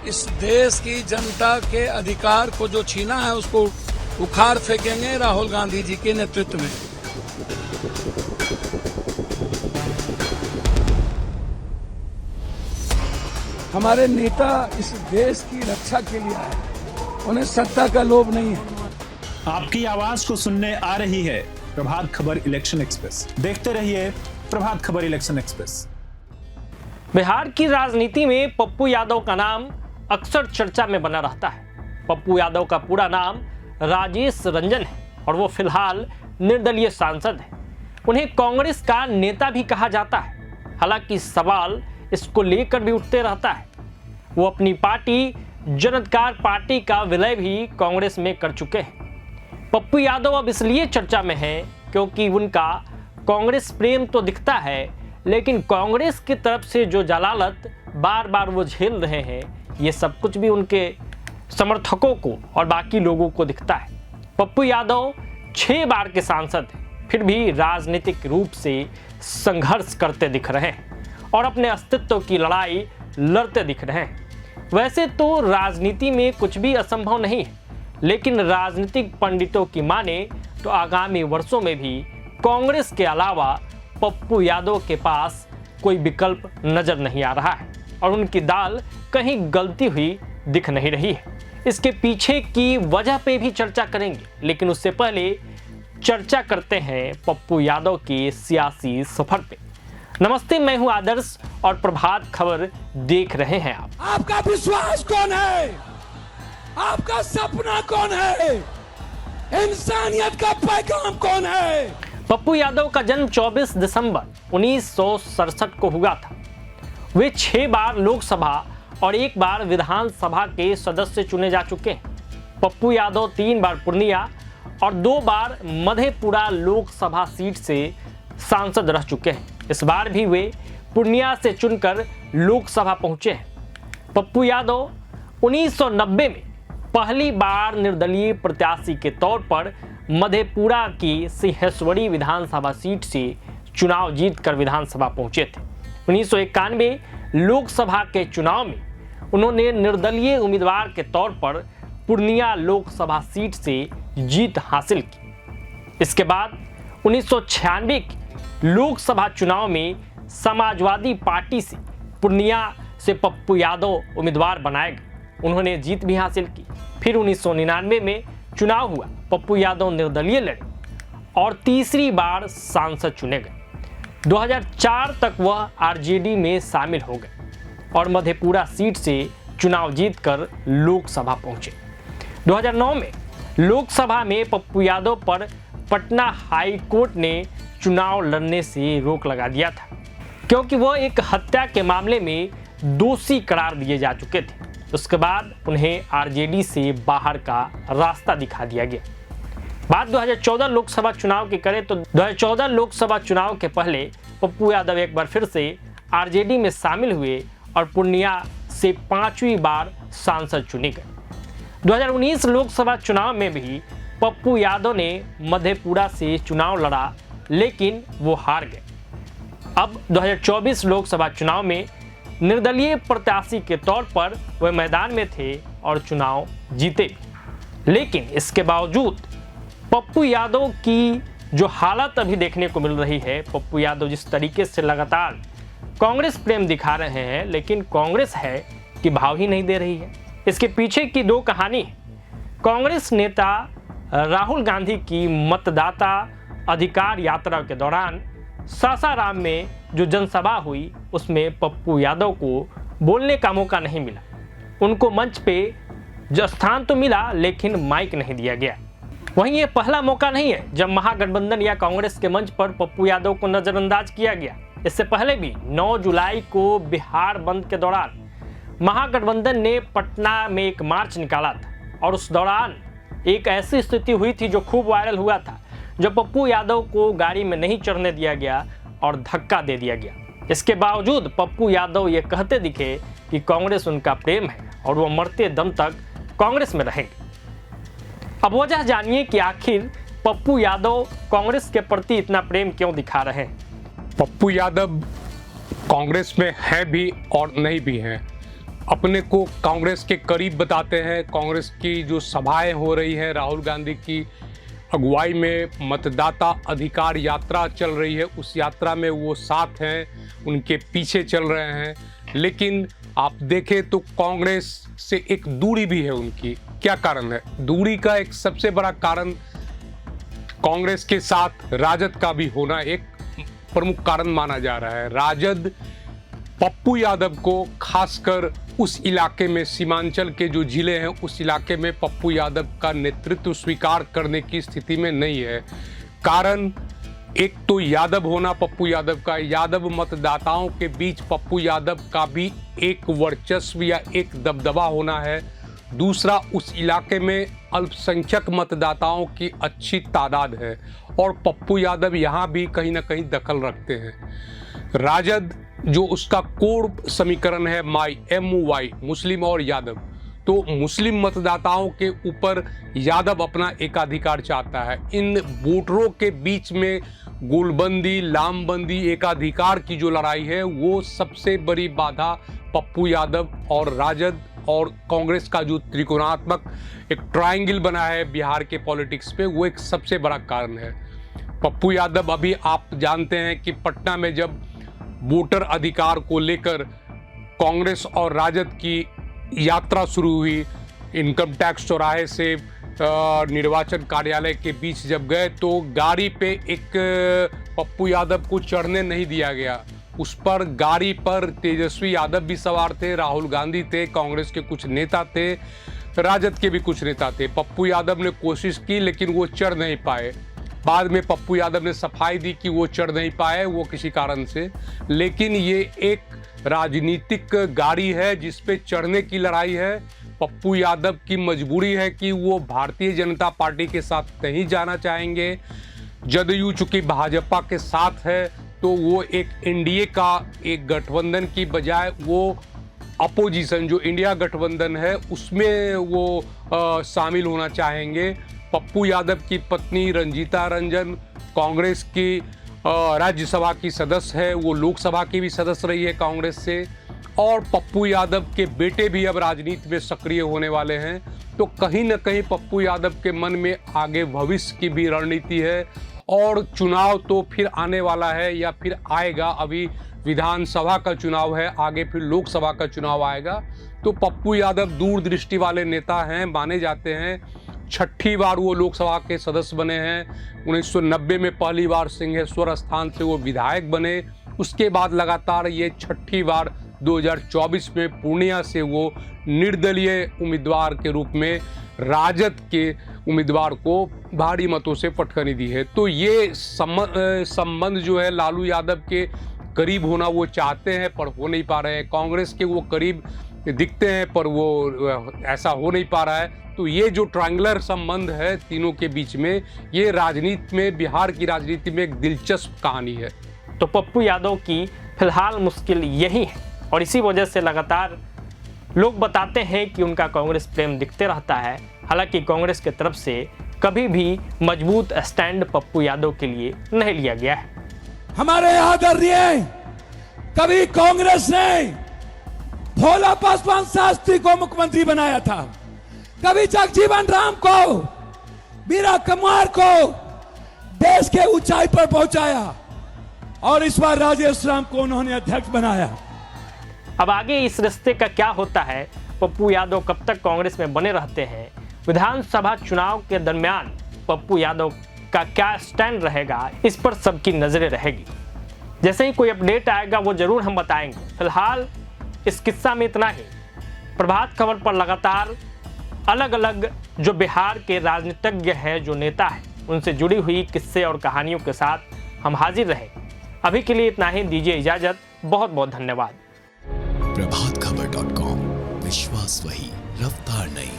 इस देश की जनता के अधिकार को जो छीना है उसको उखाड़ फेंकेंगे राहुल गांधी जी के नेतृत्व में। हमारे नेता इस देश की रक्षा के लिए आए, उन्हें सत्ता का लोभ नहीं है। आपकी आवाज को सुनने आ रही है प्रभात खबर इलेक्शन एक्सप्रेस। देखते रहिए प्रभात खबर इलेक्शन एक्सप्रेस। बिहार की राजनीति में पप्पू यादव का नाम अक्सर चर्चा में बना रहता है। पप्पू यादव का पूरा नाम राजेश रंजन है और वो फिलहाल निर्दलीय सांसद है। उन्हें कांग्रेस का नेता भी कहा जाता है। हालांकि सवाल इसको लेकर भी उठते रहता है। वो अपनी पार्टी जनअधिकार पार्टी का विलय भी कांग्रेस में कर चुके हैं। पप्पू यादव अब इसलिए चर्चा में है क्योंकि उनका कांग्रेस प्रेम तो दिखता है, लेकिन कांग्रेस की तरफ से जो जलालत बार बार वो झेल रहे हैं, ये सब कुछ भी उनके समर्थकों को और बाकी लोगों को दिखता है। पप्पू यादव 6 बार के सांसद हैं, फिर भी राजनीतिक रूप से संघर्ष करते दिख रहे हैं और अपने अस्तित्व की लड़ाई लड़ते दिख रहे हैं। वैसे तो राजनीति में कुछ भी असंभव नहीं है, लेकिन राजनीतिक पंडितों की माने तो आगामी वर्षों में भी कांग्रेस के अलावा पप्पू यादव के पास कोई विकल्प नजर नहीं आ रहा है और उनकी दाल कहीं गलती हुई दिख नहीं रही है। इसके पीछे की वजह पे भी चर्चा करेंगे, लेकिन उससे पहले चर्चा करते हैं पप्पू यादव के सियासी सफर पे। नमस्ते, मैं हूं आदर्श और प्रभात खबर देख रहे हैं आप। आपका विश्वास कौन है? आपका सपना कौन है? इंसानियत का पैगाम कौन है? पप्पू यादव का जन्म 24 दिसंबर 1967 को हुआ था। वे 6 बार लोकसभा और 1 बार विधानसभा के सदस्य चुने जा चुके हैं। पप्पू यादव 3 बार पूर्णिया और 2 बार मधेपुरा लोकसभा सीट से सांसद रह चुके हैं। इस बार भी वे पूर्णिया से चुनकर लोकसभा पहुंचे हैं। पप्पू यादव 1990 में पहली बार निर्दलीय प्रत्याशी के तौर पर मधेपुरा की सिंहेश्वरी विधानसभा सीट से चुनाव जीतकर विधानसभा पहुंचे थे। 1991 लोकसभा के चुनाव में उन्होंने निर्दलीय उम्मीदवार के तौर पर पूर्णिया लोकसभा सीट से जीत हासिल की। इसके बाद 1996 के लोकसभा चुनाव में समाजवादी पार्टी से पूर्णिया से पप्पू यादव उम्मीदवार बनाए गए। उन्होंने जीत भी हासिल की। फिर 1999 में चुनाव हुआ, पप्पू यादव निर्दलीय लड़े और तीसरी बार सांसद चुने गए। 2004 तक वह आरजेडी में शामिल हो गए और मधेपुरा सीट से चुनाव जीतकर लोकसभा पहुंचे। 2009 में लोकसभा में पप्पू यादव पर पटना हाई कोर्ट ने चुनाव लड़ने से रोक लगा दिया था, क्योंकि वह एक हत्या के मामले में दोषी करार दिए जा चुके थे। उसके बाद उन्हें आरजेडी से बाहर का रास्ता दिखा दिया गया। बात 2014 लोकसभा चुनाव की करें तो 2014 लोकसभा चुनाव के पहले पप्पू यादव एक बार फिर से आरजेडी में शामिल हुए और पूर्णिया से 5वीं बार सांसद चुने गए। 2019 लोकसभा चुनाव में भी पप्पू यादव ने मधेपुरा से चुनाव लड़ा, लेकिन वो हार गए। अब 2024 लोकसभा चुनाव में निर्दलीय प्रत्याशी के तौर पर वे मैदान में थे और चुनाव जीते भी। लेकिन इसके बावजूद पप्पू यादव की जो हालत अभी देखने को मिल रही है, पप्पू यादव जिस तरीके से लगातार कांग्रेस प्रेम दिखा रहे हैं, लेकिन कांग्रेस है कि भाव ही नहीं दे रही है। इसके पीछे की 2 कहानी है। कांग्रेस नेता राहुल गांधी की मतदाता अधिकार यात्रा के दौरान सासाराम में जो जनसभा हुई, उसमें पप्पू यादव को बोलने का मौका नहीं मिला। उनको मंच पे जो स्थान तो मिला, लेकिन माइक नहीं दिया गया। वहीं ये पहला मौका नहीं है जब महागठबंधन या कांग्रेस के मंच पर पप्पू यादव को नजरअंदाज किया गया। इससे पहले भी 9 जुलाई को बिहार बंद के दौरान महागठबंधन ने पटना में एक मार्च निकाला था और उस दौरान एक ऐसी स्थिति हुई थी जो खूब वायरल हुआ था, जब पप्पू यादव को गाड़ी में नहीं चढ़ने दिया गया और धक्का दे दिया गया। इसके बावजूद पप्पू यादव ये कहते दिखे कि कांग्रेस उनका प्रेम है और वो मरते दम तक कांग्रेस में रहेंगे। अब वजह जानिए कि आखिर पप्पू यादव कांग्रेस के प्रति इतना प्रेम क्यों दिखा रहे हैं। पप्पू यादव कांग्रेस में है भी और नहीं भी हैं। अपने को कांग्रेस के करीब बताते हैं। कांग्रेस की जो सभाएं हो रही हैं, राहुल गांधी की अगुवाई में मतदाता अधिकार यात्रा चल रही है, उस यात्रा में वो साथ हैं, उनके पीछे चल रहे हैं। लेकिन आप देखें तो कांग्रेस से एक दूरी भी है उनकी। क्या कारण है? दूरी का एक सबसे बड़ा कारण कांग्रेस के साथ राजद का भी होना एक प्रमुख कारण माना जा रहा है। राजद पप्पू यादव को खासकर उस इलाके में, सीमांचल के जो जिले हैं उस इलाके में पप्पू यादव का नेतृत्व स्वीकार करने की स्थिति में नहीं है। कारण एक तो यादव होना, पप्पू यादव का, यादव मतदाताओं के बीच पप्पू यादव का भी एक वर्चस्व या एक दबदबा होना है। दूसरा, उस इलाके में अल्पसंख्यक मतदाताओं की अच्छी तादाद है और पप्पू यादव यहाँ भी कहीं ना कहीं दखल रखते हैं। राजद जो उसका कोर समीकरण है MUY, मुस्लिम और यादव, तो मुस्लिम मतदाताओं के ऊपर यादव अपना एकाधिकार चाहता है। इन वोटरों के बीच में गोलबंदी, लामबंदी, एकाधिकार की जो लड़ाई है वो सबसे बड़ी बाधा पप्पू यादव और राजद और कांग्रेस का जो त्रिकोणात्मक एक ट्रायंगल बना है बिहार के पॉलिटिक्स पे, वो एक सबसे बड़ा कारण है। पप्पू यादव, अभी आप जानते हैं कि पटना में जब वोटर अधिकार को लेकर कांग्रेस और राजद की यात्रा शुरू हुई, इनकम टैक्स चौराहे से निर्वाचन कार्यालय के बीच जब गए तो गाड़ी पे एक पप्पू यादव को चढ़ने नहीं दिया गया। उस पर गाड़ी पर तेजस्वी यादव भी सवार थे, राहुल गांधी थे, कांग्रेस के कुछ नेता थे, राजद के भी कुछ नेता थे। पप्पू यादव ने कोशिश की लेकिन वो चढ़ नहीं पाए। बाद में पप्पू यादव ने सफाई दी कि वो चढ़ नहीं पाए वो किसी कारण से। लेकिन ये एक राजनीतिक गाड़ी है जिस पे चढ़ने की लड़ाई है। पप्पू यादव की मजबूरी है कि वो भारतीय जनता पार्टी के साथ नहीं जाना चाहेंगे। जदयू चूंकि भाजपा के साथ है तो वो एक एनडीए का एक गठबंधन की बजाय वो अपोजिशन जो इंडिया गठबंधन है उसमें वो शामिल होना चाहेंगे। पप्पू यादव की पत्नी रंजीता रंजन कांग्रेस की राज्यसभा की सदस्य है, वो लोकसभा की भी सदस्य रही है कांग्रेस से, और पप्पू यादव के बेटे भी अब राजनीति में सक्रिय होने वाले हैं। तो कहीं ना कहीं पप्पू यादव के मन में आगे भविष्य की भी रणनीति है और चुनाव तो फिर आने वाला है या फिर आएगा। अभी विधानसभा का चुनाव है, आगे फिर लोकसभा का चुनाव आएगा। तो पप्पू यादव दूरदृष्टि वाले नेता हैं, माने जाते हैं। 6ठी बार वो लोकसभा के सदस्य बने हैं। 1990 में पहली बार सिंहेश्वर स्थान से वो विधायक बने। उसके बाद लगातार ये 6ठी बार 2024 में पूर्णिया से वो निर्दलीय उम्मीदवार के रूप में राजद के उम्मीदवार को भारी मतों से पटखनी दी है। तो ये संबंध जो है लालू यादव के करीब होना वो चाहते हैं पर हो नहीं पा रहे हैं। कांग्रेस के वो करीब दिखते हैं पर वो ऐसा हो नहीं पा रहा है। तो ये जो ट्रायंगुलर संबंध है तीनों के बीच में, ये राजनीति में, बिहार की राजनीति में एक दिलचस्प कहानी है। तो पप्पू यादव की फिलहाल मुश्किल यही है और इसी वजह से लगातार लोग बताते हैं कि उनका कांग्रेस प्रेम दिखते रहता है। हालांकि कांग्रेस की तरफ से कभी भी मजबूत स्टैंड पप्पू यादव के लिए नहीं लिया गया है। हमारे आदरणीय कभी कांग्रेस ने भोला पासवान शास्त्री को मुख्यमंत्री बनाया था, कभी जगजीवन राम को, मीरा कुमार को देश के ऊंचाई पर पहुंचाया और इस बार राजेश राम को उन्होंने अध्यक्ष बनाया। अब आगे इस रिश्ते का क्या होता है, पप्पू यादव कब तक कांग्रेस में बने रहते हैं, विधानसभा चुनाव के दरमियान पप्पू यादव का क्या स्टैंड रहेगा, इस पर सबकी नजरें रहेगी। जैसे ही कोई अपडेट आएगा वो जरूर हम बताएंगे। फिलहाल इस किस्सा में इतना ही। प्रभात खबर पर लगातार अलग अलग जो बिहार के राजनीतिज्ञ हैं, जो नेता हैं, उनसे जुड़ी हुई किस्से और कहानियों के साथ हम हाजिर रहे। अभी के लिए इतना ही, दीजिए इजाजत। बहुत बहुत धन्यवाद। प्रभातखबर.com, विश्वास वही, रफ्तार नहीं।